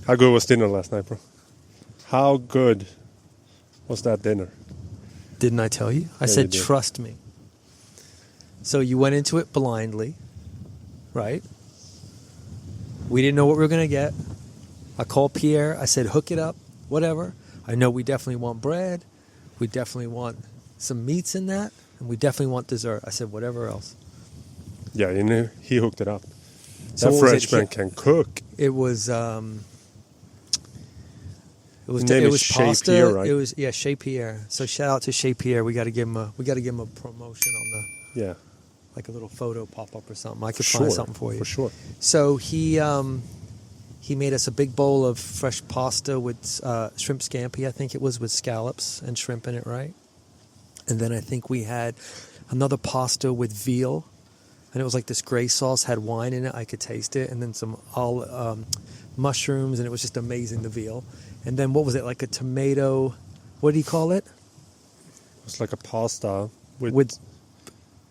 How good was dinner last night, bro? How good was that dinner? Didn't I tell you? I Yeah, said, you did. trust me. So you went into it blindly, right? We didn't know what we were going to get. I called Pierre. I said, hook it up, whatever. I know we definitely want bread. We definitely want some meats in that. And we definitely want dessert. I said, whatever else. Yeah, you knew he hooked it up. So That what was it? Frenchman can cook. It was His name is Chez pasta. Pierre, right? It was Chez Pierre. So shout out to Chez Pierre. We got to give him a promotion on the Yeah. like a little photo pop up or something. I could For find sure, something for you. For sure. So he made us a big bowl of fresh pasta with shrimp scampi. I think it was with scallops and shrimp in it, right? And then I think we had another pasta with veal. And it was like this gray sauce, had wine in it. I could taste it. And then some mushrooms, and it was just amazing, the veal. And then what was it, like a tomato, what did he call it? It was like a pasta with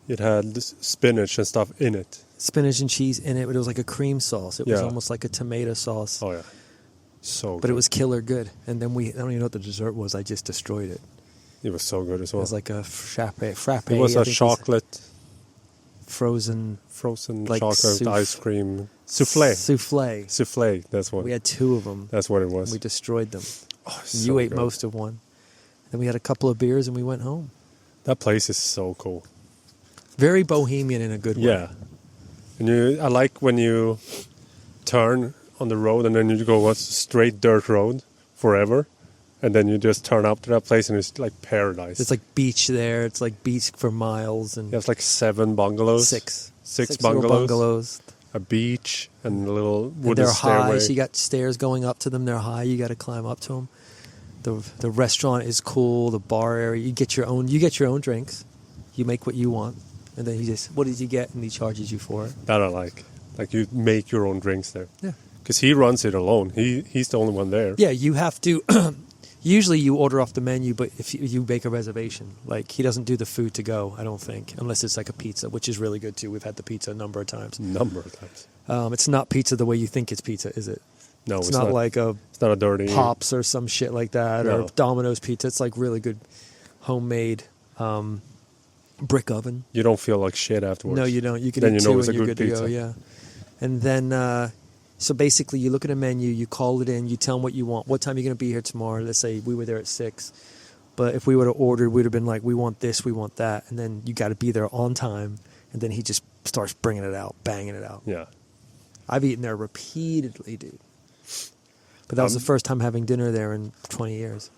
it had this spinach and stuff in it. Spinach and cheese in it, but it was like a cream sauce. It was Yeah. almost like a tomato sauce. Oh, yeah. So But good. it was killer good. And then I don't even know what the dessert was. I just destroyed it. It was so good as It well. was like a frappe. It was I a think chocolate, frozen frozen chocolate ice cream souffle. Souffle, that's what. We had 2 of them. That's what it was. We destroyed them. Oh, it's You so ate good. most of one. Then we had a couple of beers and we went home. That place is so cool. Very bohemian in a good way. Yeah. And I like when you turn on the road and then you go a straight dirt road forever. And then you just turn up to that place and it's like paradise. It's like beach there. It's like beach for miles. And There's like 7 bungalows. Six Bungalows. little bungalows. A beach and a little And wooden they're high, stairway. so you got stairs going up to them. They're high. You got to climb up to them. The restaurant is cool. The bar area. You get your own drinks. You make what you want, and then what did you get? And he charges you for it. That I like. Like you make your own drinks there. Yeah. Because he runs it alone. He's the only one there. Yeah, you have to. Usually you order off the menu, but if you make a reservation, like he doesn't do the food to go, I don't think, unless it's like a pizza, which is really good too. We've had the pizza a number of times. It's not pizza the way you think it's pizza, is it? No, it's not like it's not a dirty Pops or some shit like that, No. or Domino's pizza. It's like really good homemade brick oven. You don't feel like shit afterwards. No, you don't. You can Then eat you know 2 it's and a you're good good to go. pizza. Yeah, and then so basically, you look at a menu, you call it in, you tell them what you want, what time you're going to be here tomorrow. Let's say we were there at 6, but if we would have ordered, we'd have been like, we want this, we want that, and then you got to be there on time, and then he just starts bringing it out, banging it out. Yeah. I've eaten there repeatedly, dude. But that was the first time having dinner there in 20 years.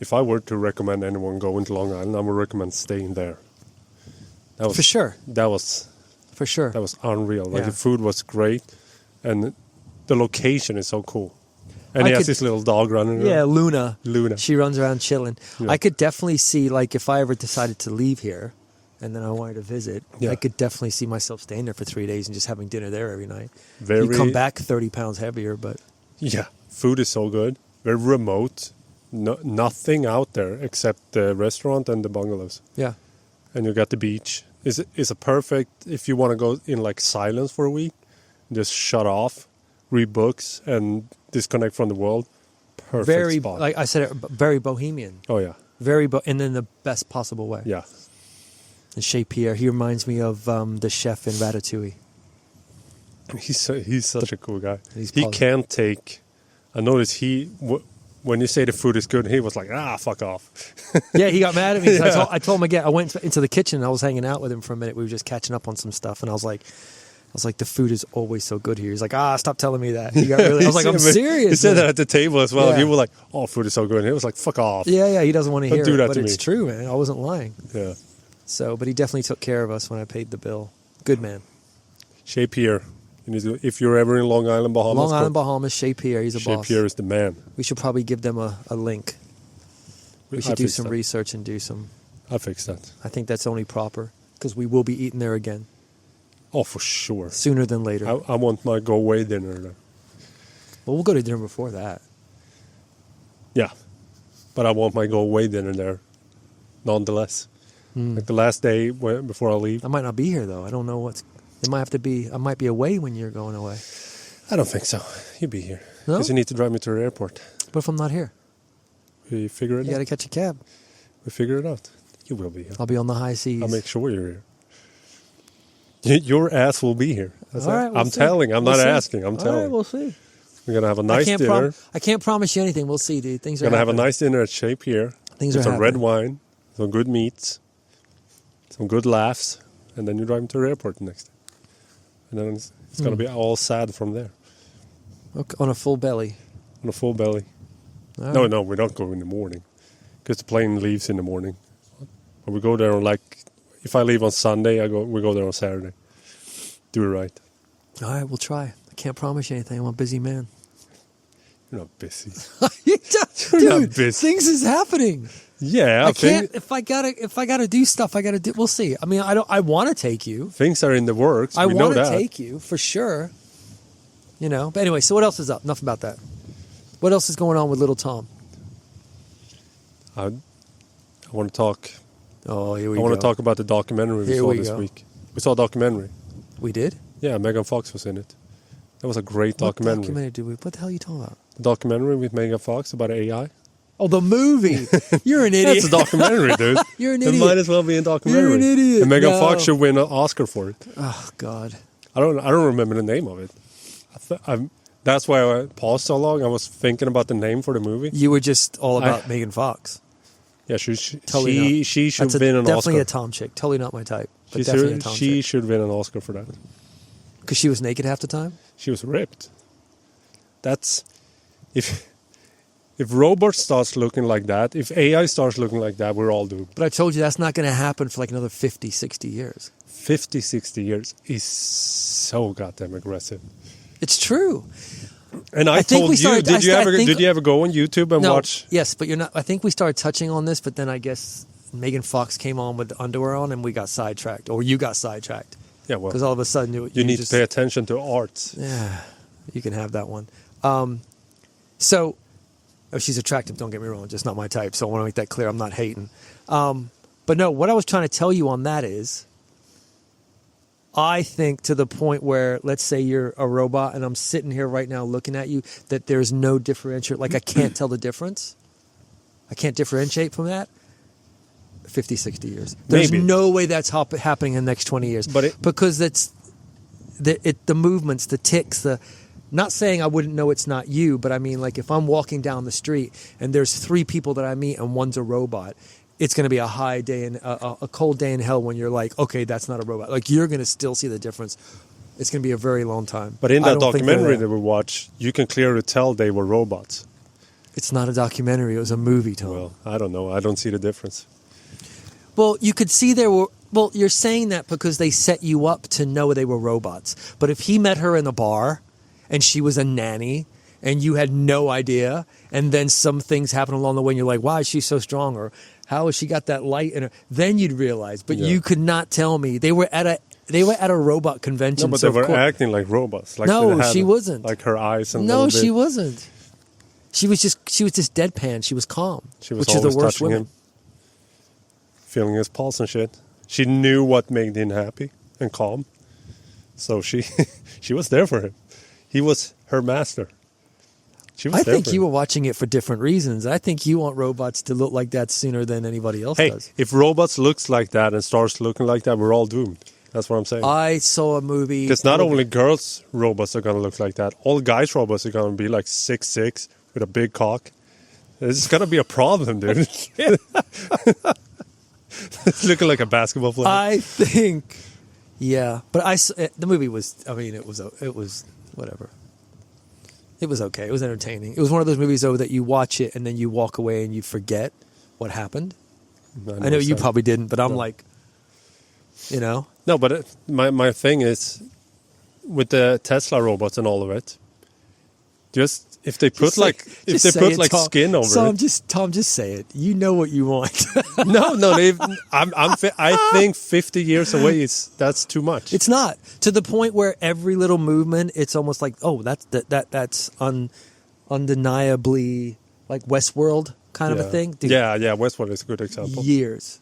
If I were to recommend anyone going to Long Island, I would recommend staying there. That was For sure. That was For sure. That was unreal. Like Yeah. the food was great, and the location is so cool. And I he has could- this little dog running around. Yeah, Luna. Luna. She runs around chilling. Yeah. I could definitely see, like, if I ever decided to leave here and then I wanted to visit, Yeah. I could definitely see myself staying there for 3 days and just having dinner there every night. Very- You come back 30 pounds heavier, but Yeah, food is so good. Very remote. No, nothing out there except the restaurant and the bungalows. yeah. And you got the beach. Is a perfect if you want to go in like silence for a week, just shut off, read books, and disconnect from the world. Perfect Very, spot. like I said, very bohemian. Oh yeah, And in the best possible way. yeah. And Chez Pierre, he reminds me of the chef in Ratatouille. He's such a cool guy. He's He positive. can't take. I noticed when you say the food is good, he was like, fuck off. Yeah, he got mad at me. 'cause Yeah. I told him again. I went into the kitchen and I was hanging out with him for a minute. We were just catching up on some stuff, and I was like, the food is always so good here. He's like, stop telling me that. He got really. I was like, I'm serious. He said man. that at the table as well. Yeah. And you were like, food is so good. And he was like, fuck off. Yeah. He doesn't want to Don't hear do it, that but to it's me. true, man. I wasn't lying. Yeah. So, but he definitely took care of us when I paid the bill. Good man. Chez Pierre. You need to, if you're ever in Long Island, Bahamas. Long Island, Bahamas. Chez Pierre. He's a Chez boss. Pierre is the man. We should probably give them a link. We should do some research and do some. I'll fix that. I think that's only proper because we will be eating there again Oh, for sure. sooner than later. I want my go away dinner there. Well, we'll go to dinner before that. Yeah. But I want my go away dinner there nonetheless. Like the last day before I leave. I might not be here though. I don't know what's. It might have to be. I might be away when you're going away. I don't think so. You'll be here. No? Because you need to drive me to the airport. What if I'm not here? We figure it You got out. to catch a cab. We figure it out. You will be here. I'll be on the high seas. I'll make sure you're here. Your ass will be here. That's All it. right, we'll I'm see. telling. I'm We'll not see. asking. I'm All telling. right, we'll see. We're going to have a nice dinner. I can't promise you anything. We'll see, dude. Things are We're going to have a happening. nice dinner at Shape here. Things with are some red happening. wine, some good meats, some good laughs, and then you drive me to the airport the next day. And then it's going to be all sad from there. Okay, on a full belly. On a full belly. All No, right. no, we don't go in the morning. Because the plane leaves in the morning. But we go there on if I leave on Sunday, we go there on Saturday. Do it right. All right, we'll try. I can't promise you anything. I'm a busy man. You're not busy. Dude, not busy. things is happening. Yeah, I can't. If I gotta do stuff, I gotta do. We'll see. I mean, I want to take you. things are in the works. I we know want to that. take you for sure. You know. But anyway, so what else is up? Enough about that. What else is going on with little Tom? I want to talk. Oh, here we I go. want to talk about the documentary we Here saw we this go. week. We saw a documentary. We did. Yeah, Megan Fox was in it. That was a great What documentary. documentary did we? What the hell are you talking about? The documentary with Megan Fox about AI. Oh, the movie. You're an idiot. That's a documentary, dude. You're an It idiot. might as well be a documentary. You're an idiot. And Megan No. Fox should win an Oscar for it. Oh God. I don't remember the name of it. That's why I paused so long. I was thinking about the name for the movie. You were just all about Megan Fox. Yeah, she Totally should That's win an definitely Oscar. a Tom chick. Totally not my type. But She definitely a should, Tom she chick. should win an Oscar for that. Because she was naked half the time. She was ripped. That's if robots starts looking like that, if AI starts looking like that, we're all doomed. But I told you that's not going to happen for like another 50, 60 years. 50, 60 years is so goddamn aggressive. It's true. And I think told we you, started- did you I ever think- did you ever go on YouTube and No, watch? yes, but you're not. I think we started touching on this, but then I guess Megan Fox came on with the underwear on, and we got sidetracked, or you got sidetracked Yeah, well, because all of a sudden you need just, to pay attention to art. Yeah, you can have that one. She's attractive. Don't get me wrong, just not my type. So I want to make that clear. I'm not hating. But no, what I was trying to tell you on that is, I think to the point where, let's say you're a robot and I'm sitting here right now looking at you, that there's no differential. Like I can't tell the difference. I can't differentiate from that. 50, 60 years. There's Maybe. no way that's happening in the next 20 years. Because it's the movements, the ticks, not saying I wouldn't know it's not you, but I mean, like if I'm walking down the street and there's 3 people that I meet and one's a robot, it's going to be a high day and a cold day in hell when you're like, okay, that's not a robot. Like you're going to still see the difference. It's going to be a very long time. But in I that don't think they're documentary there. that we watched, you can clearly tell they were robots. It's not a documentary. It was a movie, Tom. Well, I don't know. I don't see the difference. Well, you could see there were. Well, you're saying that because they set you up to know they were robots. But if he met her in the bar and she was a nanny and you had no idea, and then some things happen along the way and you're like, why is she so strong? Or how has she got that light in her? Then you'd realize. But Yeah. you could not tell me. They were at a robot convention. No, but so they were of course- acting like robots. Like No, they had, she wasn't. Like her eyes and No, little she bit. wasn't. She was just deadpan. She was calm. She was which is always the worst touching women. him, feeling his pulse and shit. She knew what made him happy and calm, so she she was there for him. He was her master. She was I there think for you him. were watching it for different reasons. I think you want robots to look like that sooner than anybody else Hey, does. if robots looks like that and starts looking like that, we're all doomed. That's what I'm saying. I saw a movie. Because not only girls' robots are going to look like that, all guys' robots are going to be like 6'6" with a big cock. It's going to be a problem, dude. It's looking like a basketball player. I think, yeah, but the movie was. I mean, it was whatever. It was okay. It was entertaining. It was one of those movies though that you watch it and then you walk away and you forget what happened. I know you probably didn't, but I'm No. like, you know, No, but my thing is, with the Tesla robots and all of it, just if they put Just say it, Tom. skin over Tom, it. Tom, just say it. You know what you want. No, I think 50 years away that's too much. It's not to the point where every little movement, it's almost like, oh, that's undeniably like Westworld kind of a thing. Dude, Yeah, Westworld is a good example. years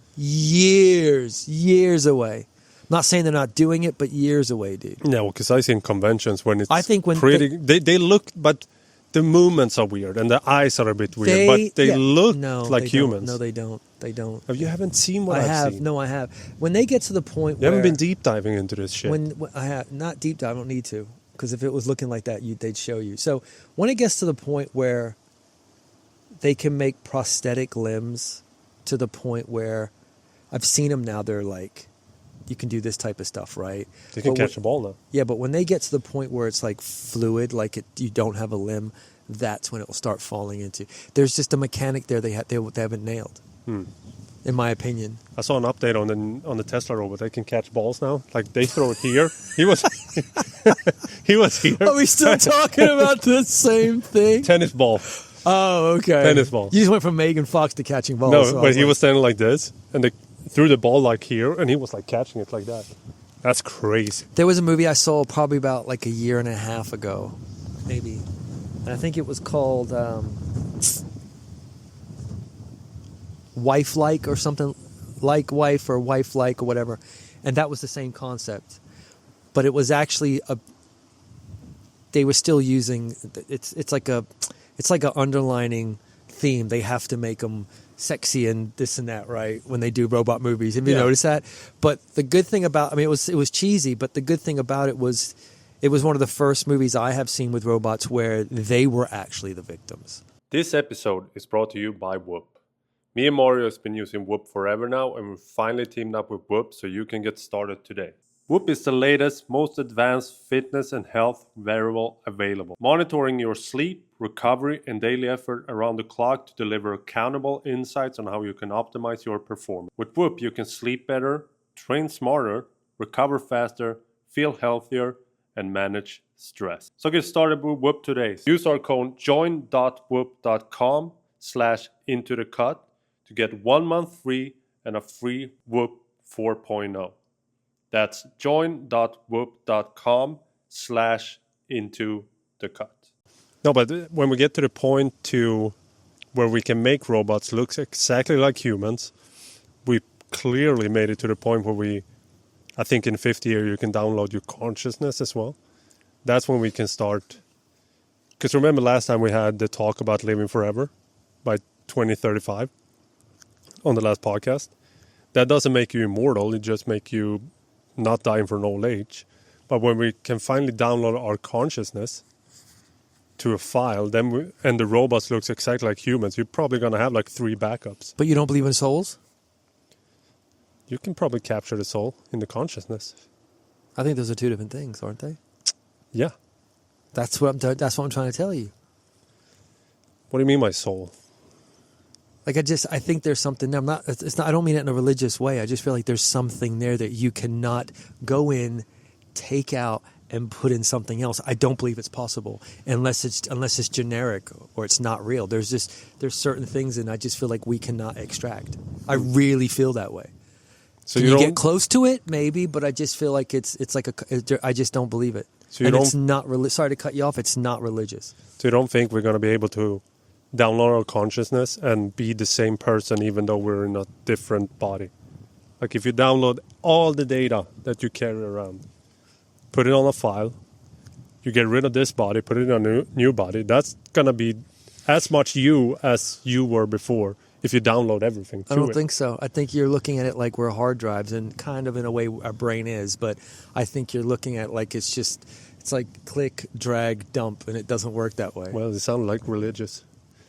away. Not saying they're not doing it, but years away, dude. No, because I seen conventions when it's I think when they look, but the movements are weird and the eyes are a bit weird, but they look like humans. No, they don't. They don't. You haven't seen what I've seen. No, I have. When they get to the point You haven't been deep diving into this shit. When I have not deep dive, I don't need to, because if it was looking like that, they'd show you. So when it gets to the point where they can make prosthetic limbs to the point where I've seen them now, they're like, you can do this type of stuff, right? They can catch a ball now. Yeah, but when they get to the point where it's like fluid, like you don't have a limb, that's when it will start falling into. There's just a mechanic there they haven't nailed, in my opinion. I saw an update on the Tesla robot. They can catch balls now. Like they throw it here. He was here. Are we still talking about the same thing? Tennis ball. Oh, okay. Tennis ball. You just went from Megan Fox to catching balls. No, so but he was standing like this, and they threw the ball like here, and he was like catching it like that. That's crazy. There was a movie I saw probably about like a year and a half ago, maybe. And I think it was called Wife-like or something, like wife or wife-like or whatever. And that was the same concept. But it was actually they were still using, it's like an underlining theme. They have to make them sexy and this and that, right? When they do robot movies. Have you noticed that? But the good thing about, it was cheesy, but the good thing about it was one of the first movies I have seen with robots where they were actually the victims. This episode is brought to you by Whoop. Me and Mario has been using Whoop forever now, and we finally teamed up with Whoop so you can get started today. Whoop is the latest, most advanced fitness and health wearable available, monitoring your sleep, recovery, and daily effort around the clock to deliver accountable insights on how you can optimize your performance. With Whoop, you can sleep better, train smarter, recover faster, feel healthier, and manage stress. So get started with Whoop today. Use our code join.whoop.com/intothecut to get 1 month free and a free Whoop 4.0. That's join.whoop.com/intothecut. No, but when we get to the point to where we can make robots look exactly like humans, we clearly made it to the point where I think in 50 years you can download your consciousness as well. That's when we can start. Because remember last time we had the talk about living forever by 2035 on the last podcast. That doesn't make you immortal. It just makes you not dying for an old age. But when we can finally download our consciousness to a file, then and the robots looks exactly like humans, you're probably going to have like 3 backups. But you don't believe in souls? You can probably capture the soul in the consciousness. I think those are 2 different things, aren't they? Yeah. That's what I'm trying to tell you. What do you mean by soul? Like I think there's something there. I don't mean it in a religious way. I just feel like there's something there that you cannot go in, take out, and put in something else. I don't believe it's possible unless it's generic or it's not real. There's certain things, and I just feel like we cannot extract. I really feel that way. So you get close to it, maybe, but I just feel like it's like I just don't believe it. So it's not sorry to cut you off. It's not religious. So you don't think we're going to be able to download our consciousness and be the same person even though we're in a different body? Like if you download all the data that you carry around, put it on a file, you get rid of this body, put it in a new body, that's going to be as much you as you were before if you download everything to it. I don't think so. I think you're looking at it like we're hard drives, and kind of in a way our brain is, but I think you're looking at it like it's like click, drag, dump, and it doesn't work that way. Well, it sounds like religious.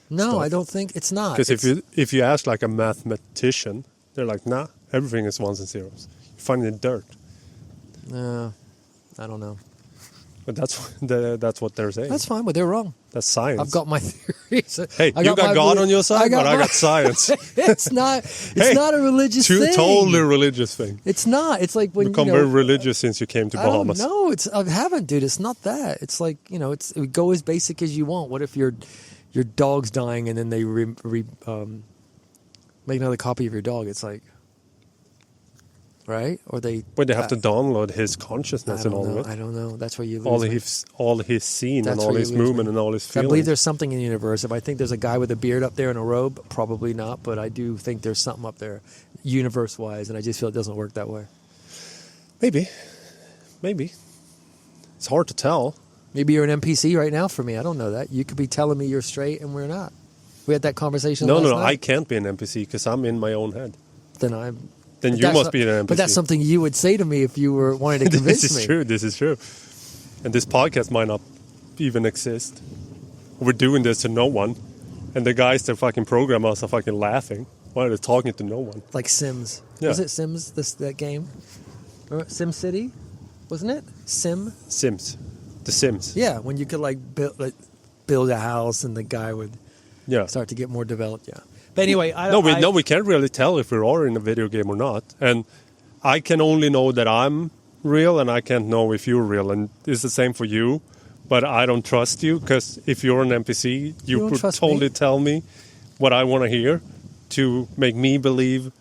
No, stuff. I don't think it's not. Because if you ask like a mathematician, they're like, nah, everything is ones and zeros. You find it in dirt. I don't know. But that's what they're saying. That's fine, but they're wrong. That's science. I've got my theories. Hey, you got God on your side, but I got science. It's not a religious thing. Totally religious thing. It's not. It's like when you become very religious since you came to Bahamas. No, I haven't, dude. It's not that. It's like, it go as basic as you want. What if your dog's dying and then they make another copy of your dog? It's like, right? Or they have to download his consciousness and all of it. I don't know. That's where you lose all his scene and all his movement and all his feelings. I believe there's something in the universe. If I think there's a guy with a beard up there in a robe, probably not. But I do think there's something up there, universe-wise, and I just feel it doesn't work that way. Maybe. It's hard to tell. Maybe you're an NPC right now for me. I don't know that. You could be telling me you're straight and we're not. We had that conversation last No. night. I can't be an NPC because I'm in my own head. Then you must be an NPC. But that's something you would say to me if you were wanting to convince me. This is true. And this podcast might not even exist. We're doing this to no one. And the guys that fucking program us are fucking laughing while they're talking to no one. Like Sims. Yeah. Was it Sims, that game? Remember Sim City? Wasn't it? Sims. The Sims. Yeah, when you could build a house and the guy would start to get more developed. Yeah. But anyway, we can't really tell if we are in a video game or not. And I can only know that I'm real, and I can't know if you're real. And it's the same for you. But I don't trust you, because if you're an NPC, you could totally tell me what I want to hear to make me believe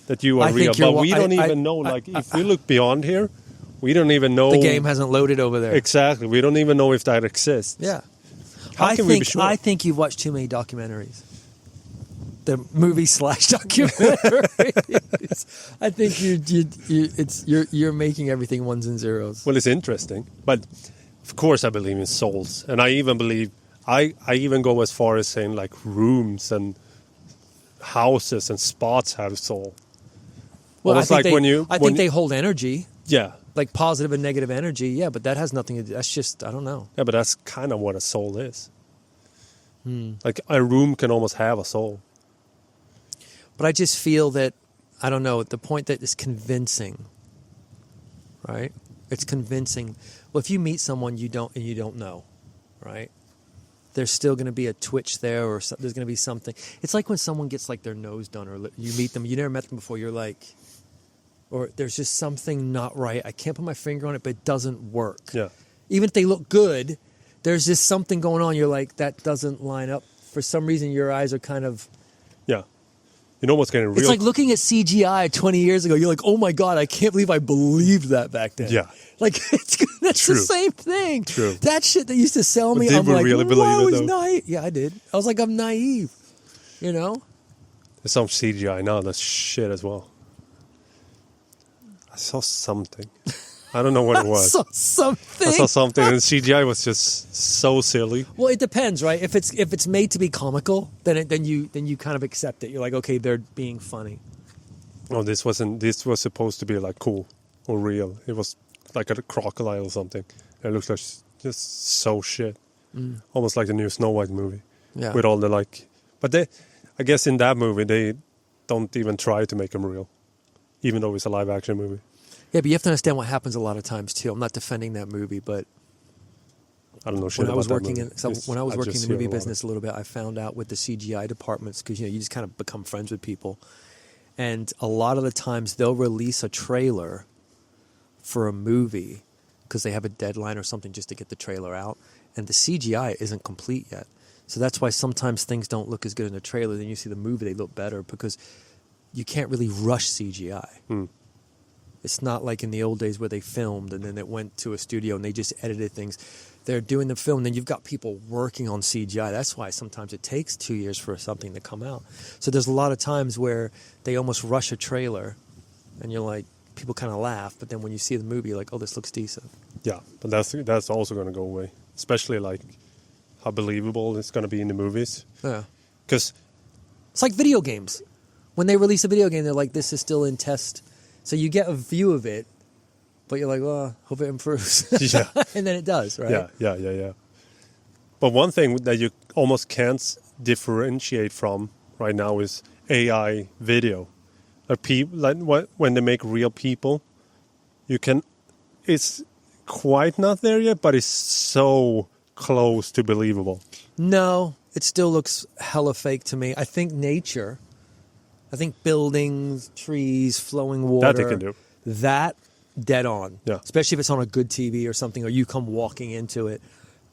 that you are real. But we don't even know. If we look beyond here, we don't even know. The game hasn't loaded over there. Exactly. We don't even know if that exists. Yeah. How can we be sure? I think you've watched too many documentaries. The movie / documentaries. I think you're making everything ones and zeros. Well, it's interesting, but of course I believe in souls, and I even believe I even go as far as saying like rooms and houses and spots have soul. Well, I think they hold energy. Yeah. Like positive and negative energy, yeah, but that has nothing to do. That's just, I don't know. Yeah, but that's kind of what a soul is. Like a room can almost have a soul. But I just feel that, I don't know, the point that is convincing, right? It's convincing. Well, if you meet someone you don't know, right? There's still going to be a twitch there, or there's going to be something. It's like when someone gets like their nose done, or you meet them, you never met them before, you're like, or there's just something not right. I can't put my finger on it, but it doesn't work. Yeah. Even if they look good, there's just something going on. You're like, that doesn't line up. For some reason, your eyes are kind of... Yeah. You know what's getting real... It's like looking at CGI 20 years ago. You're like, oh my God, I can't believe I believed that back then. Yeah. Like, that's True. the same thing. True. That shit that used to sell me, But I'm like, really believe it, though? naive. Yeah, I did. I was like, I'm naive. You know? There's some CGI now that's shit as well. I saw something. I don't know what it was. I saw something. And CGI was just so silly. Well, it depends, right? If it's made to be comical, then you kind of accept it. You're like, okay, they're being funny. Oh, this wasn't. This was supposed to be like cool or real. It was like a crocodile or something. And it looks like just so shit. Almost like the new Snow White movie. Yeah. With all the like, but I guess in that movie they don't even try to make them real, even though it's a live action movie. Yeah, but you have to understand what happens a lot of times too. I'm not defending that movie, but I don't know shit when I was about that working movie. when I was working in the movie hear business a little bit, I found out with the CGI departments, because you just kind of become friends with people, and a lot of the times they'll release a trailer for a movie because they have a deadline or something just to get the trailer out, and the CGI isn't complete yet. So that's why sometimes things don't look as good in the trailer. Then you see the movie, they look better, because you can't really rush CGI. It's not like in the old days where they filmed and then it went to a studio and they just edited things. They're doing the film, and then you've got people working on CGI. That's why sometimes it takes 2 years for something to come out. So there's a lot of times where they almost rush a trailer, and you're like, people kind of laugh, but then when you see the movie, you're like, oh, this looks decent. Yeah, but that's also going to go away, especially like how believable it's going to be in the movies. Yeah. Because it's like video games. When they release a video game, they're like, this is still in test. So you get a view of it, but you're like, well, hope it improves. Yeah. And then it does, right? Yeah. But one thing that you almost can't differentiate from right now is AI video. When they make real people, it's quite not there yet, but it's so close to believable. No, it still looks hella fake to me. I think nature... I think buildings, trees, flowing water. That they can do. That, dead on. Yeah. Especially if it's on a good TV or something, or you come walking into it.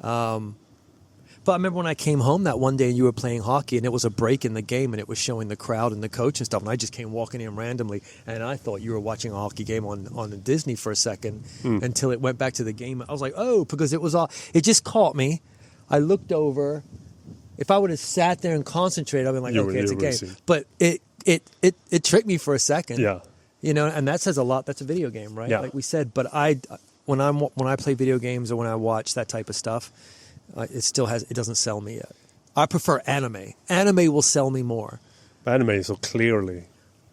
But I remember when I came home that one day and you were playing hockey, and it was a break in the game, and it was showing the crowd and the coach and stuff, and I just came walking in randomly, and I thought you were watching a hockey game on Disney for a second until it went back to the game. I was like, oh, because it just caught me. I looked over. If I would have sat there and concentrated, I'd been like, okay, it's a game. But it tricked me for a second. Yeah. You know, and that says a lot. That's a video game, right? Yeah. Like we said. But when I play video games or when I watch that type of stuff, it doesn't sell me yet. I prefer anime. Anime will sell me more. Anime is so clearly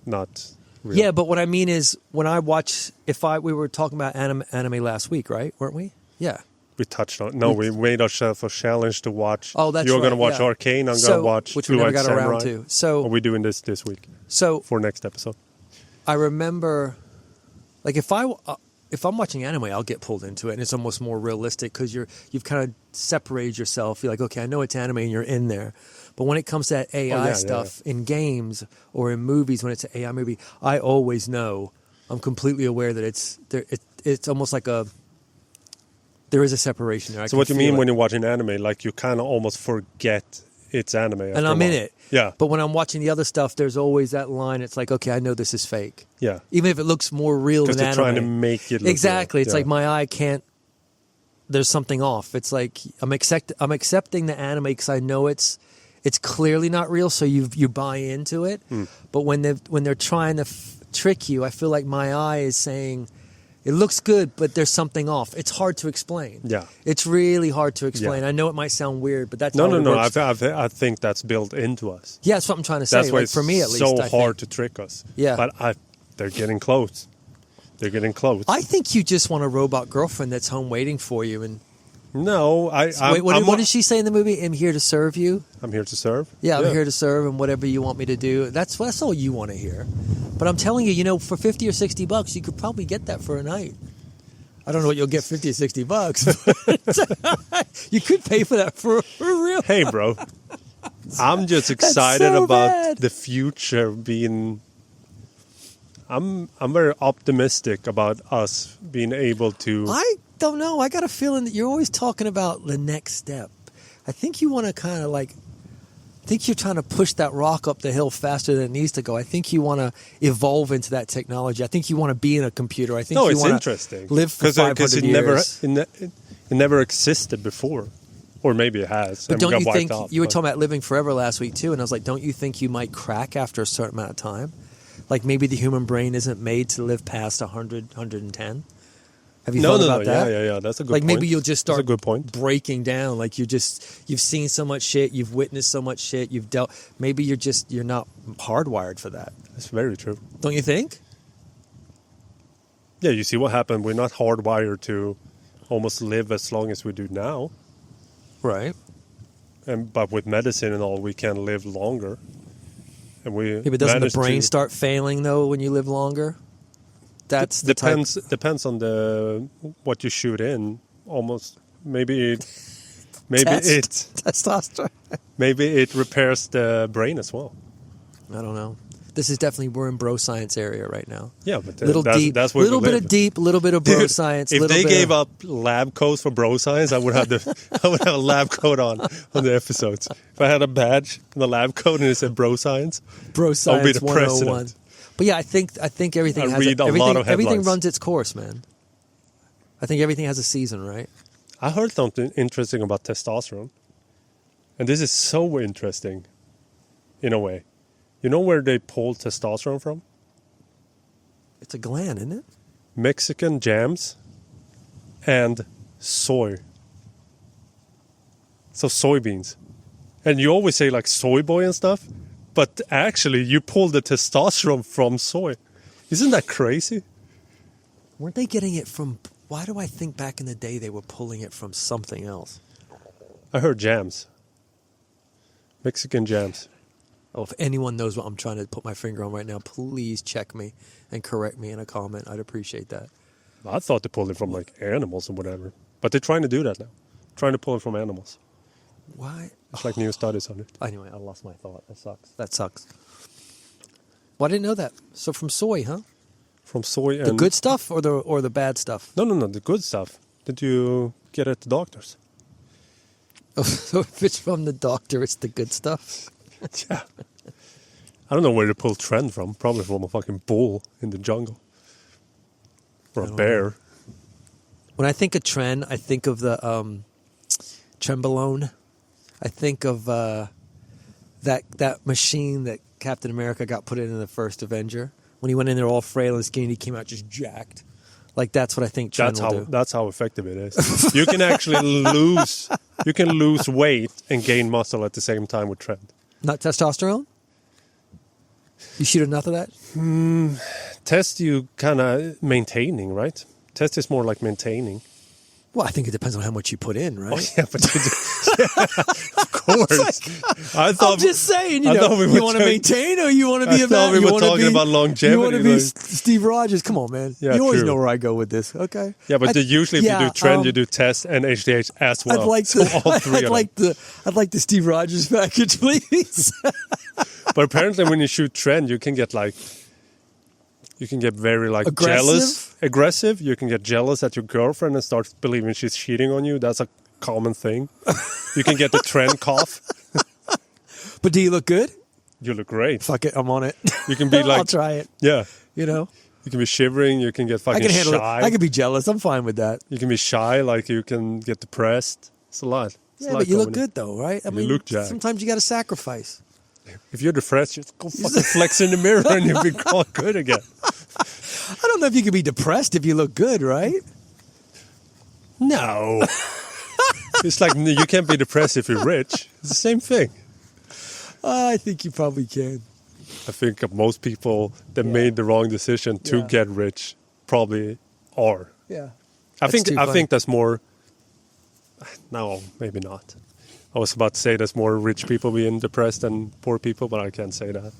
not real. Yeah, but what I mean is when I watch, we were talking about anime last week, right? Weren't we? Yeah. We touched on. No, we made ourselves a challenge to watch. Oh, that's You're right, going to watch yeah. Arcane. I'm going to watch which we Blue never Eyed got Samurai. around to. So Are we doing this week So for next episode? I remember, like if I'm watching anime, I'll get pulled into it, and it's almost more realistic because you've kind of separated yourself. You're like, okay, I know it's anime, and you're in there. But when it comes to that AI stuff in games or in movies, when it's an AI movie, I always know. I'm completely aware that it's almost like there is a separation there. So what do you mean when you're watching anime? Like you kind of almost forget it's anime. And I'm in it. Yeah. But when I'm watching the other stuff, there's always that line. It's like, okay, I know this is fake. Yeah. Even if it looks more real than anime. Because they're trying to make it look exactly. real. It's like my eye can't. There's something off. It's like I'm accepting the anime because I know it's clearly not real. So you buy into it. But when they're trying to trick you, I feel like my eye is saying, it looks good, but there's something off. It's hard to explain. Yeah. It's really hard to explain. Yeah. I know it might sound weird, but that's No. how it works. I think that's built into us. Yeah, that's what I'm trying to say. That's why like, for me, at least, so I hard think. to trick us. Yeah. But they're getting close. They're getting close. I think you just want a robot girlfriend that's home waiting for you. And No, what did she say in the movie? I'm here to serve you. I'm here to serve. Yeah, I'm here to serve, and whatever you want me to do. That's all you want to hear. But I'm telling you, for $50 or $60, you could probably get that for a night. I don't know what you'll get $50 or $60, but you could pay for that for real. Hey, bro. I'm just excited so about bad. the future being. I'm very optimistic about us being able to. I don't know. I got a feeling that you're always talking about the next step. I think you want to kind of like. I think you're trying to push that rock up the hill faster than it needs to go. I think you want to evolve into that technology. I think you want to be in a computer. I think No, you it's want interesting. to live for 500 years. It never existed before, or maybe it has. But and don't got you wiped think off, you were but- talking about living forever last week too? And I was like, don't you think you might crack after a certain amount of time? Like maybe the human brain isn't made to live past 100, 110. Have you thought about that? Yeah. That's a good Like point. maybe you'll just That's start a good point. breaking down. Like you've seen so much shit, you've witnessed so much shit, you've dealt. Maybe you're not hardwired for that. That's very true. Don't you think? Yeah, you see what happened. We're not hardwired to almost live as long as we do now. Right. But with medicine and all, we can live longer. And we Yeah, but doesn't the manage brain to- start failing though when you live longer? That's the type. Depends on what you shoot in. Almost maybe Testosterone. maybe it repairs the brain as well. I don't know. This is definitely we're in bro science area right now. Yeah, but Little that's, deep, that's where little we bit live. of deep, little bit of bro Dude, science. If little they bit gave of, up lab coats for bro science, I would have a lab coat on the episodes. If I had a badge and a lab coat and it said bro science, bro I'll be science the 101. president. But yeah, I think everything I has read a lot everything, of everything headlines. runs its course, man. I think everything has a season, right? I heard something interesting about testosterone. And this is so interesting, in a way. You know where they pull testosterone from? It's a gland, isn't it? Mexican jams and soy. So soybeans. And you always say like soy boy and stuff, but actually you pull the testosterone from soy. Isn't that crazy? Weren't they getting it from... Why do I think back in the day they were pulling it from something else? I heard jams. Mexican jams. Oh, if anyone knows what I'm trying to put my finger on right now, please check me and correct me in a comment. I'd appreciate that. I thought they pulled it from like animals or whatever. But they're trying to do that now. Trying to pull it from animals. Why? It's like new studies on it. Anyway, I lost my thought. That sucks. Well, I didn't know that. So from soy, huh? From soy and... The good stuff or the bad stuff? No, the good stuff. Did you get at the doctors? So if it's from the doctor, it's the good stuff? Yeah. I don't know where they pull trend from. Probably from a fucking bull in the jungle. Or a bear. When I think of trend, I think of the Trembolone. I think of that machine that Captain America got put in the first Avenger when he went in there all frail and skinny, he came out just jacked. Like that's what I think Trent will do. That's how effective it is. You can actually lose weight and gain muscle at the same time with Trent. Not testosterone? You shoot enough of that? Test you kind of maintaining, right? Test is more like maintaining. Well, I think it depends on how much you put in, right? Oh, yeah, but of course. I'm just saying, you want to maintain or you want to be a man? We were talking about longevity. You want to be Steve Rogers? Come on, man. Yeah, you always true. know where I go with this. Okay. Yeah, but usually if you do trend, you do test and HDH as well. I'd like the Steve Rogers package, please. But apparently, when you shoot trend, you can get very aggressive. You can get jealous at your girlfriend and start believing she's cheating on you. That's a common thing. You can get the trend cough. But do you look good? You look great. Fuck it, I'm on it. You can be like, I'll try it. Yeah. You know, you can be shivering. You can get fucking I can handle shy. it. I can be jealous. I'm fine with that. You can be shy. Like you can get depressed. It's a lot. Yeah, but you look good though, right? I mean, look jacked. Sometimes you got to sacrifice. If you're depressed, just go fucking flex in the mirror and you'll be all good again. I don't know if you can be depressed if you look good, right? No. It's like you can't be depressed if you're rich. It's the same thing. I think you probably can. I think most people that made the wrong decision to get rich probably are. Yeah. I think that's more. No, maybe not. I was about to say there's more rich people being depressed than poor people, but I can't say that.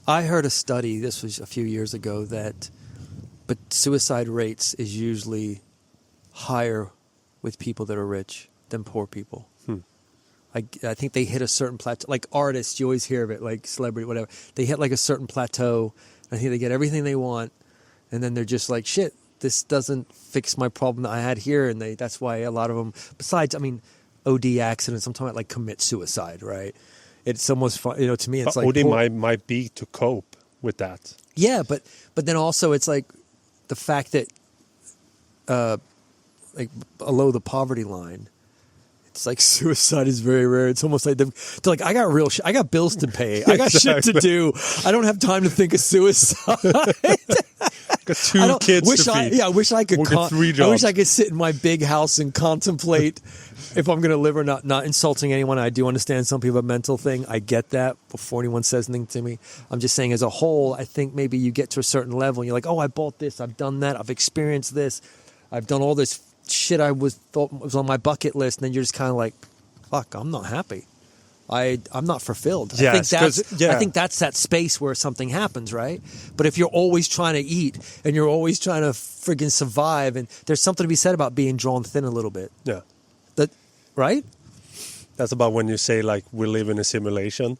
I heard a study, this was a few years ago, but suicide rates is usually higher with people that are rich than poor people. I think they hit a certain plateau. Like artists, you always hear of it, like celebrity, whatever. They hit like a certain plateau. I think they get everything they want, and then they're just like, shit, this doesn't fix my problem that I had here. And that's why a lot of them, besides, I mean, OD accidents, I'm talking about like commit suicide, right? It's almost fun, to me, it's but like... OD might be to cope with that. Yeah, but then also it's like the fact that like below the poverty line, it's like suicide is very rare. It's almost like they're like, I got bills to pay. I got shit to do. I don't have time to think of suicide. Got two kids to feed. I wish I could. Three jobs. I wish I could sit in my big house and contemplate if I'm going to live or not. Not insulting anyone. I do understand some people have a mental thing. I get that. Before anyone says anything to me, I'm just saying as a whole, I think maybe you get to a certain level and you're like, oh, I bought this. I've done that. I've experienced this. I've done all this shit I thought was on my bucket list. And then you're just kind of like, fuck, I'm not happy. I'm not fulfilled. Yes, I think that's that space where something happens, right? But if you're always trying to eat and you're always trying to friggin' survive, and there's something to be said about being drawn thin a little bit. Yeah. Right? That's about when you say, like, we live in a simulation.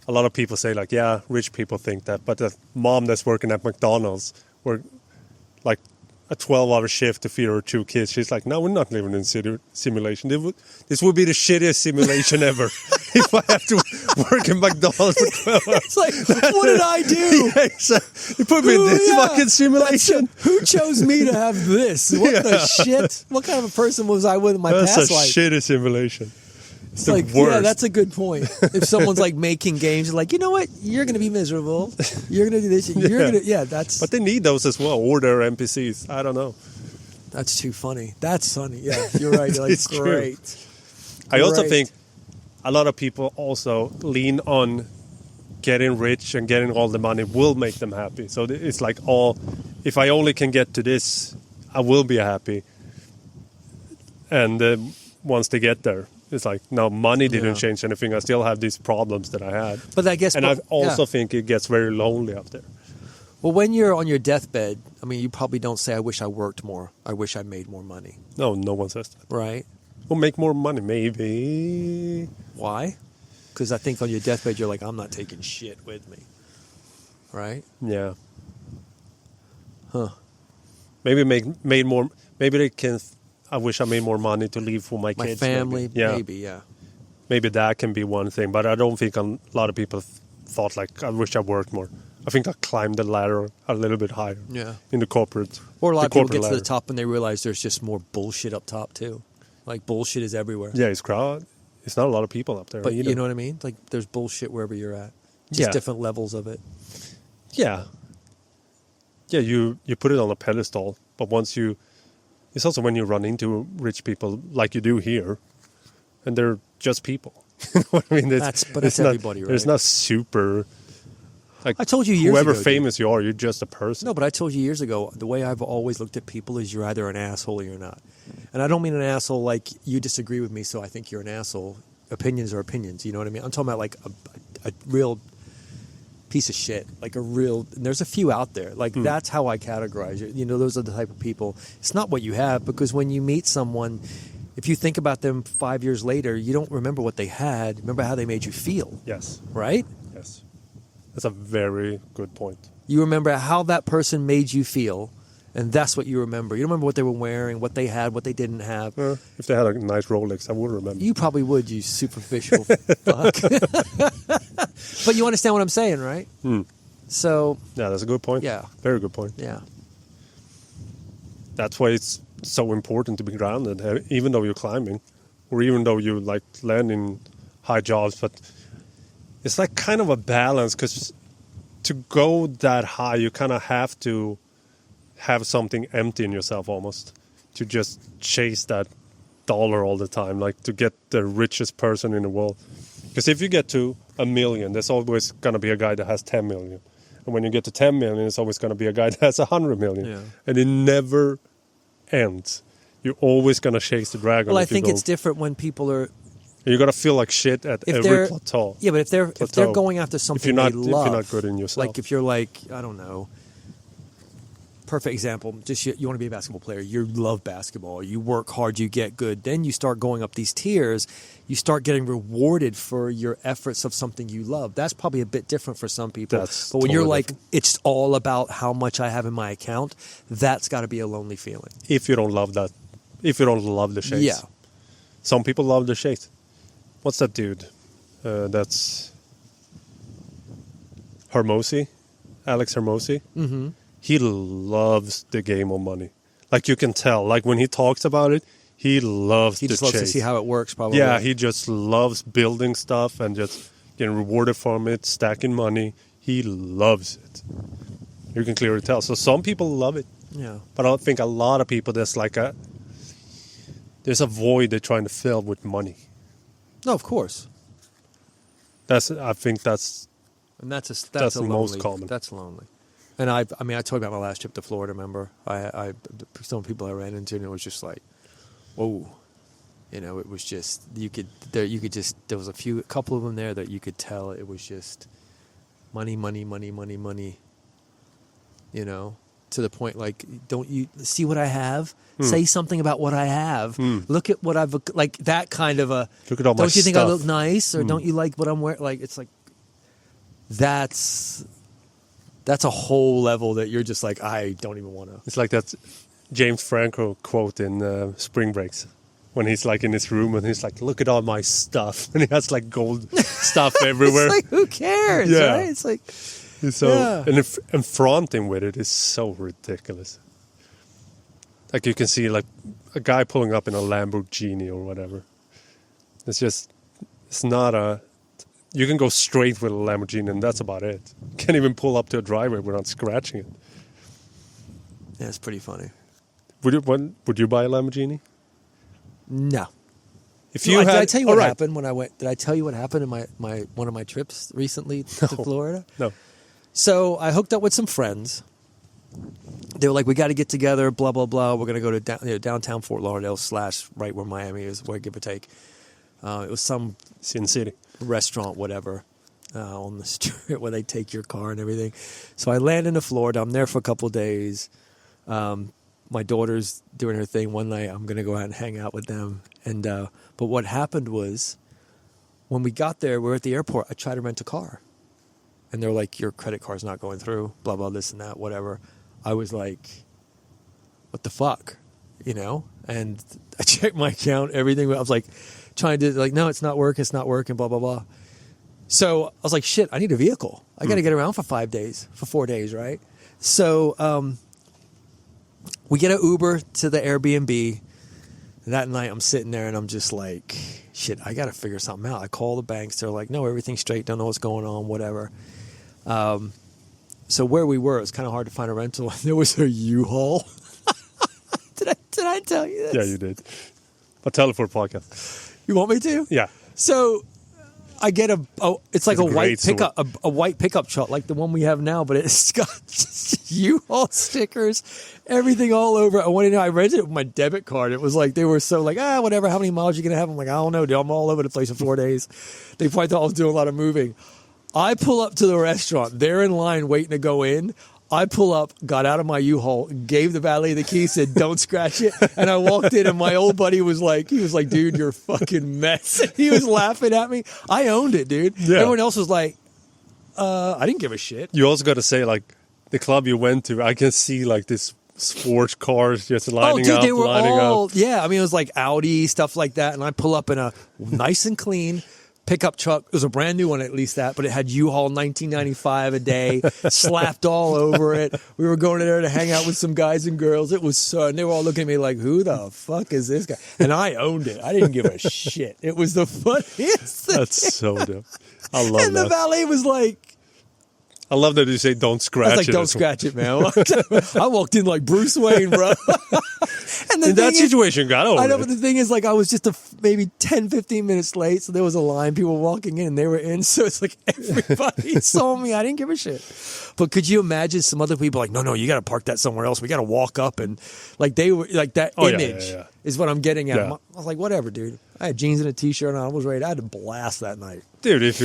A lot of people say, like, yeah, rich people think that. But the mom that's working at McDonald's, or like a 12-hour shift to feed her 2 kids, she's like, no, we're not living in a simulation. This would be the shittiest simulation ever if I have to work in McDonald's for 12 hours. It's like, what did I do? Yeah, you put me in this fucking simulation. Who chose me to have this? What the shit? What kind of a person was I with in my past life? That's a shitty simulation. It's like, the worst. Yeah, that's a good point. If someone's like making games, like, you know what? You're going to be miserable. You're going to do this. You're going to, that's... But they need those as well, or their NPCs. I don't know. That's too funny. That's funny. Yeah, you're right. You're like, It's great. I also think a lot of people also lean on getting rich and getting all the money will make them happy. So it's like, if I only can get to this, I will be happy. And once they get there, it's like, no, money didn't change anything. I still have these problems that I had. But I guess... I also think it gets very lonely up there. Well, when you're on your deathbed, I mean, you probably don't say, I wish I worked more. I wish I made more money. No one says that. Right? Well, make more money, maybe. Why? Because I think on your deathbed, you're like, I'm not taking shit with me. Right? Yeah. Huh. Maybe made more... Maybe they can... I wish I made more money to leave for my kids. My family, maybe. Yeah. Maybe that can be one thing, but I don't think a lot of people thought, like, I wish I worked more. I think I climbed the ladder a little bit higher in the corporate. Or a lot of people get to the top and they realize there's just more bullshit up top, too. Like, bullshit is everywhere. Yeah, it's crowded. It's not a lot of people up there But either. you know what I mean? Like, there's bullshit wherever you're at. Just different levels of it. Yeah. Yeah, you put it on a pedestal, but once you... It's also when you run into rich people like you do here, and they're just people. You know what I mean? That's not, everybody, right? There's not super... Like, I told you years whoever ago, dude. famous you are, you're just a person. No, but I told you years ago, the way I've always looked at people is you're either an asshole or you're not. And I don't mean an asshole like you disagree with me, so I think you're an asshole. Opinions are opinions, you know what I mean? I'm talking about like a real piece of shit, like a real... And there's a few out there. Like, that's how I categorize it. You know, those are the type of people. It's not what you have, because when you meet someone, if you think about them 5 years later, you don't remember what they had. Remember how they made you feel. Yes. Right? Yes. That's a very good point. You remember how that person made you feel, and that's what you remember. You don't remember what they were wearing, what they had, what they didn't have. If they had a nice Rolex, I would remember. You probably would, you superficial fuck. But you understand what I'm saying, right? So... Yeah, that's a good point. Yeah. Very good point. Yeah. That's why it's so important to be grounded, even though you're climbing, or even though you like land in high jobs. But it's like kind of a balance, because to go that high, you kind of have to have something empty in yourself almost, to just chase that dollar all the time, like to get the richest person in the world. Because if you get to 1 million, there's always going to be a guy that has 10 million. And when you get to 10 million, it's always going to be a guy that has 100 million. Yeah. And it never ends. You're always going to chase the dragon. Well, I think it's different when people are... You're going to feel like shit at every plateau. Yeah, but if they're going after something they love... If you're not good in yourself. Like if you're like, I don't know... Perfect example, just you want to be a basketball player. You love basketball. You work hard, you get good. Then you start going up these tiers. You start getting rewarded for your efforts of something you love. That's probably a bit different for some people. But when you're like, it's all about how much I have in my account, that's got to be a lonely feeling. If you don't love that. If you don't love the chase. Yeah. Some people love the chase. What's that dude? That's Hermosi. Alex Hermosi. Mm-hmm. He loves the game of money. Like you can tell. Like when he talks about it, he loves the chase. He just loves to see how it works, probably. Yeah, he just loves building stuff and just getting rewarded from it, stacking money. He loves it. You can clearly tell. So some people love it. Yeah. But I think a lot of people, there's a void they're trying to fill with money. No, of course. I think that's the most common. That's lonely. And I told you about my last trip to Florida. Remember, some people I ran into, and it was just like, whoa, you know, it was just there was a couple of them there that you could tell it was just money, you know, to the point like, don't you see what I have? Say something about what I have. Look at what I've like that kind of a. Look at all my Don't you think stuff. I look nice, or don't you like what I'm wearing? Like it's like that's a whole level that you're just like, I don't even want to. It's like that James Franco quote in Spring Breaks when he's like in his room and he's like, look at all my stuff. And he has like gold stuff everywhere. It's like, who cares, Yeah. right? It's like... So, Yeah. and in fronting with it is so ridiculous. Like you can see like a guy pulling up in a Lamborghini or whatever. It's not a... You can go straight with a Lamborghini and that's about it. You can't even pull up to a driveway without scratching it. Yeah, it's pretty funny. Would you buy a Lamborghini? No. If you Did I tell you what All right. happened when I went? Did I tell you what happened in my one of my trips recently to Florida? No. So I hooked up with some friends. They were like, we got to get together, blah, blah, blah. We're going to go to downtown Fort Lauderdale / right where Miami is, where give or take. It was some Sin City. restaurant, whatever, on the strip where they take your car and everything. So I land into Florida. I'm there for a couple of days. My daughter's doing her thing one night. I'm going to go out and hang out with them. And but what happened was when we got there, we were at the airport. I tried to rent a car. And they're like, your credit card's not going through, blah, blah, this and that, whatever. I was like, what the fuck? You know? And I checked my account, everything. I was like, trying to, like, no, it's not working, blah, blah, blah. So I was like, shit, I need a vehicle. I got to get around for 4 days, right? So we get an Uber to the Airbnb. And that night I'm sitting there and I'm just like, shit, I got to figure something out. I call the banks. They're like, no, everything's straight. Don't know what's going on, whatever. so where we were, it was kind of hard to find a rental. There was a U-Haul. Did I tell you this? Yeah, you did. But tell it for a podcast. You want me to? Yeah. So I get it's like It's a a white great story. pickup, a white pickup truck like the one we have now, but it's got just U-Haul stickers, everything all over. I want to know. I rented it with my debit card. It was like they were so like whatever. How many miles you gonna have? I'm like I don't know, dude. I'm all over the place for 4 days. They probably thought I was doing a lot of moving. I pull up to the restaurant. They're in line waiting to go in. I pull up, got out of my U-Haul, gave the valet the key, said, "Don't scratch it." And I walked in, and my old buddy was like, "Dude, you're a fucking mess." He was laughing at me. I owned it, dude. Yeah. Everyone else was like, I didn't give a shit. You also got to say, like, the club you went to, I can see, like, this sports cars just lining up, they were lining all, up. yeah. I mean, it was like Audi, stuff like that. And I pull up in a nice and clean pickup truck. It was a brand new one, at least that, but it had U-Haul 1995 a day slapped all over it. We were going in there to hang out with some guys and girls. It was so, and they were all looking at me like, "Who the fuck is this guy?" And I owned it. I didn't give a shit. It was the funniest thing. That's so dope. I love And the that. valet was like, I love that you say don't scratch I was like, it. "Don't scratch it, man." I walked in like Bruce Wayne, bro. And the In that thing is- situation, got over I know, it. but the thing is, like, I was just maybe 10, 15 minutes late, so there was a line, people walking in, and they were in, so it's like everybody saw me. I didn't give a shit. But could you imagine some other people like, no, you got to park that somewhere else. We got to walk up, and like they were like that Oh, yeah, image yeah. is what I'm getting at. Yeah. I was like, whatever, dude. I had jeans and a t-shirt on. I was ready. I had to blast that night. Dude, if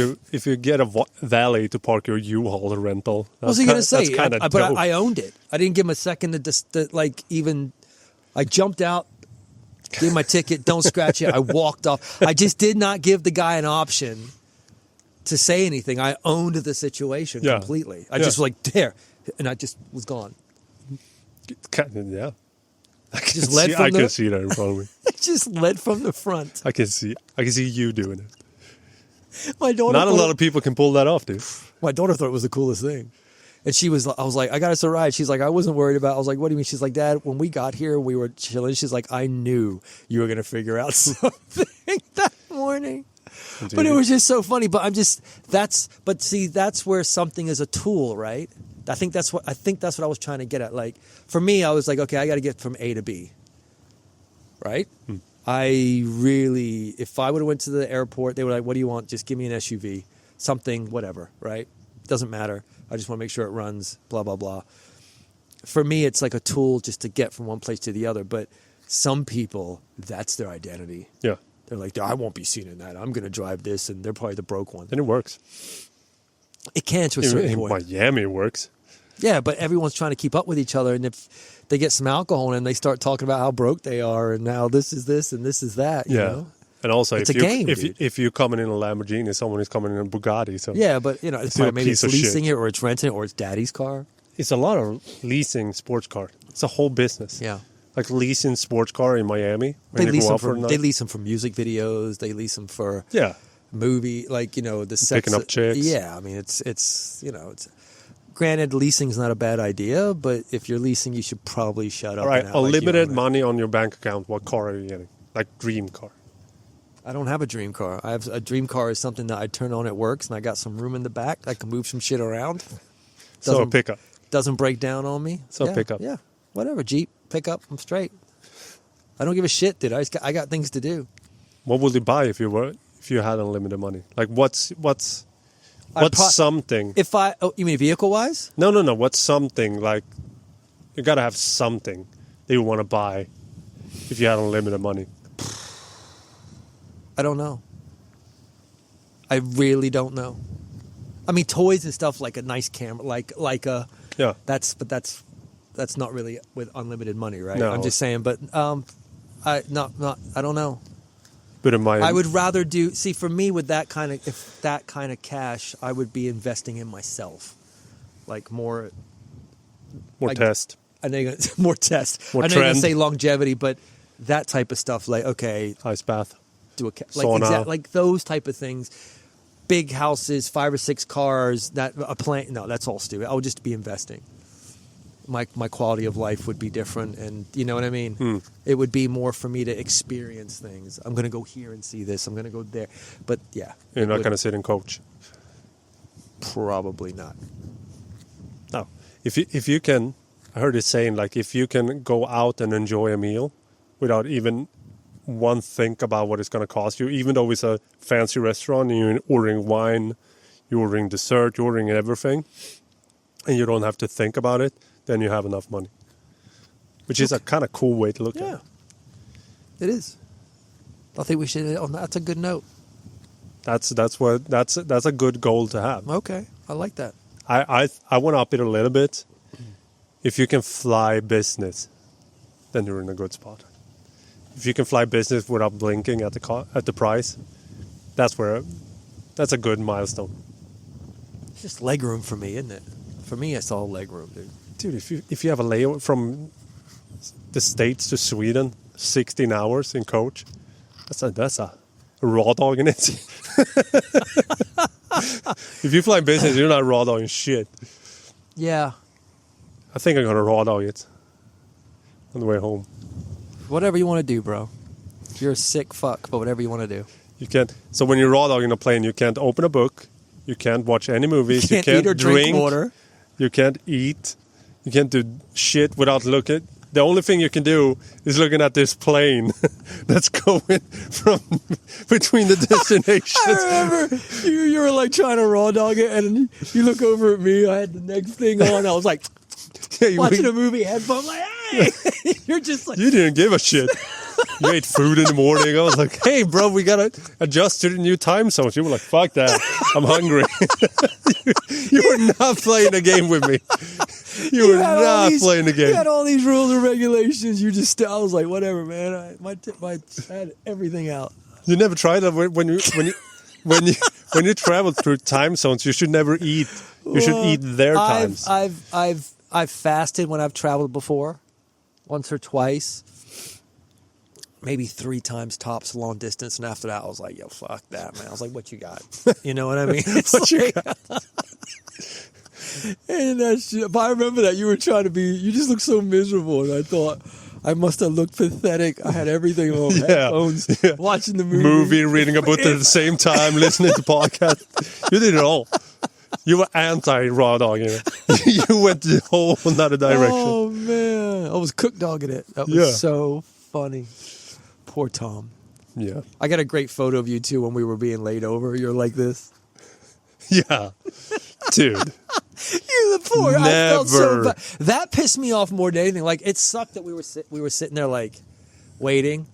you get a valet to park your U-Haul rental, What was he going to say? That's kind of But I owned it. I didn't give him a second to just like even. I jumped out, gave my ticket, don't scratch it. I walked off. I just did not give the guy an option to say anything. I owned the situation completely. I just was like, there. And I just was gone. Yeah. I can Just led see, from I the- can see that in front of me. I just led from the front. I can see you doing it. My daughter Not a thought- lot of people can pull that off, dude. My daughter thought it was the coolest thing. And I was like, I got us a ride. She's like, I wasn't worried about it. I was like, what do you mean? She's like, Dad, when we got here, we were chilling. She's like, I knew you were going to figure out something that morning. But it was just so funny. But that's where something is a tool, right? I think that's what I was trying to get at. Like, for me, I was like, okay, I got to get from A to B. Right? I really, if I would have went to the airport, they were like, what do you want? Just give me an SUV, something, whatever, right? Doesn't matter. I just want to make sure it runs, blah, blah, blah. For me, it's like a tool just to get from one place to the other. But some people, that's their identity. Yeah. They're like, I won't be seen in that. I'm going to drive this, and they're probably the broke one. And it works. It can to a certain In point. Miami, it works. Yeah, but everyone's trying to keep up with each other. And if they get some alcohol and they start talking about how broke they are and now this is this and this is that, you know? And also, It's if a game, dude. if you're coming in a Lamborghini, someone is coming in a Bugatti. So Yeah, but, you know, it's Still probably maybe piece it's of shit. leasing it or it's renting it or it's daddy's car. it's a lot of leasing sports car. It's a whole business. Yeah. Like leasing sports car in Miami. They when you lease, go them out for a for, night. they lease them for music videos. They lease them for Yeah. movie, like, you know, the Picking up chicks. Yeah, I mean, it's you know, it's granted, leasing's not a bad idea, but if you're leasing, you should probably shut up. All right. and act like you Unlimited own it. money on your bank account. What car are you getting? Like dream car. I don't have a dream car. I have a dream car is something that I turn on, it works, and I got some room in the back. I can move some shit around. So a Doesn't- pickup. Doesn't break down on me. So yeah, pickup. Yeah, whatever. Jeep, pickup. I'm straight. I don't give a shit, dude. I got things to do. What would you buy if you had unlimited money? Like what's I'd pro- something? You mean vehicle wise? No. What's something like you gotta have something that you want to buy if you had unlimited money? I don't know. I really don't know. I mean, toys and stuff like a nice camera, like a Yeah. that's not really with unlimited money, right? No. I'm just saying, but I don't know. But in my I would rather for me with that kind of cash, I would be investing in myself, like more like- test. I think more test. More I know you're gonna trend. say longevity, but that type of stuff, like okay, Ice bath. do a Sauna. like those type of things. Big houses, 5 or 6 cars, a plane. No, that's all stupid. I would just be investing. My quality of life would be different, and you know what I mean. It would be more for me to experience things. I'm going to go here and see this. I'm going to go there, but yeah, You're not gonna sit and coach. probably not. if you can, I heard it saying like if you can go out and enjoy a meal without even one think about what it's going to cost you, even though it's a fancy restaurant and you're ordering wine, you're ordering dessert, you're ordering everything, and you don't have to think about it, then you have enough money. Which is a kind of cool way to look at it. It is. I think we should. Oh, that's a good note. That's a good goal to have. Okay, I like that. I want to up it a little bit. If you can fly business, then you're in a good spot. If you can fly business without blinking at the price, that's a good milestone. It's just leg room for me, isn't it? For me, it's all leg room, dude. Dude, if you have a layover from the States to Sweden, 16 hours in coach, that's a raw dog in it. If you fly business, you're not raw dogging shit. Yeah. I think I'm gonna raw dog it on the way home. Whatever you want to do, bro. You're a sick fuck, but whatever you want to do. You can't. So when you're raw dogging a plane, you can't open a book, you can't watch any movies, You can't eat or drink water. You can't eat. You can't do shit without looking. The only thing you can do is looking at this plane that's going from between the destinations. I remember you were like trying to raw dog it, and you look over at me. I had the next thing on. I was like watching a movie, headphone. Like, hey, you're just like you didn't give a shit. You ate food in the morning. I was like, hey, bro, we gotta adjust to the new time zones. You were like, fuck that. I'm hungry. you were not playing a game with me. You were not playing the game. You had all these rules and regulations. You just, I was like, whatever, man. I had everything out. You never tried that when you travel through time zones. You should never eat. You should eat their times. I've fasted when I've traveled before, once or twice, maybe 3 times tops, long distance, and after that, I was like, yo, fuck that, man. I was like, what you got? You know what I mean? What you got? And that shit, but I remember that you were trying to be, you just looked so miserable, and I thought I must have looked pathetic. I had everything on headphones, watching the movie, reading a book at the same time, listening to podcasts. You did it all. You were anti-raw dogging it. You went the whole another direction. Oh, man. I was cook dogging it. That was so funny. Poor Tom. Yeah. I got a great photo of you, too, when we were being laid over. You're like this. Yeah. Dude. You're the poor. Never. I felt so bad. That pissed me off more than anything. Like, it sucked that we were sitting there, like, waiting.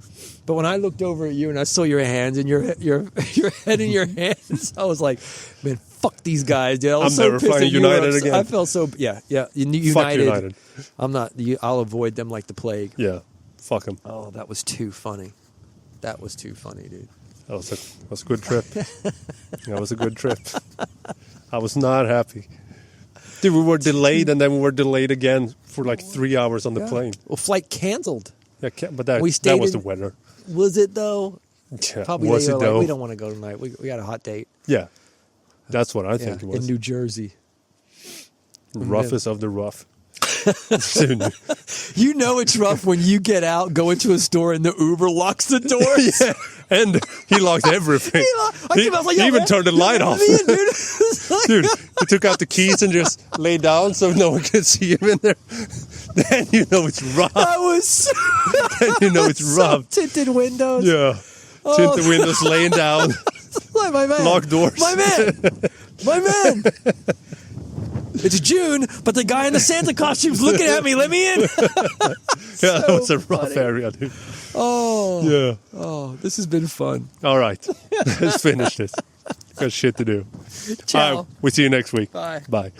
But when I looked over at you and I saw your hands and your head in your hands, I was like, man, fuck these guys, dude. I'm so never pissed flying United again. I felt so, United. Fuck United. I'm not, I'll avoid them like the plague. Yeah. Fuck them. Oh, that was too funny. That was too funny, dude. That was a good trip. That was a good trip. I was not happy. Dude, we were delayed and then we were delayed again for like 3 hours on the plane. Well, flight canceled. Yeah, but that was the weather. Was it though? Yeah, probably was it though? Like, we don't want to go tonight. We got a hot date. Yeah, that's what I think it was. In New Jersey. Roughest of the rough. You know it's rough when you get out, go into a store, and the Uber locks the doors. Yeah, and he locked everything. He even turned the light off. Dude, he took out the keys and just lay down so no one could see him in there. Then you know it's rough. Then you know it's rough. Tinted windows. Yeah. Tinted windows, laying down. My man. Locked doors. My man. It's June, but the guy in the Santa costume's looking at me. Let me in. Yeah, that was a rough area, dude. Oh. Yeah. Oh, this has been fun. All right. Let's finish this. Got shit to do. Ciao. All right. We'll see you next week. Bye. Bye.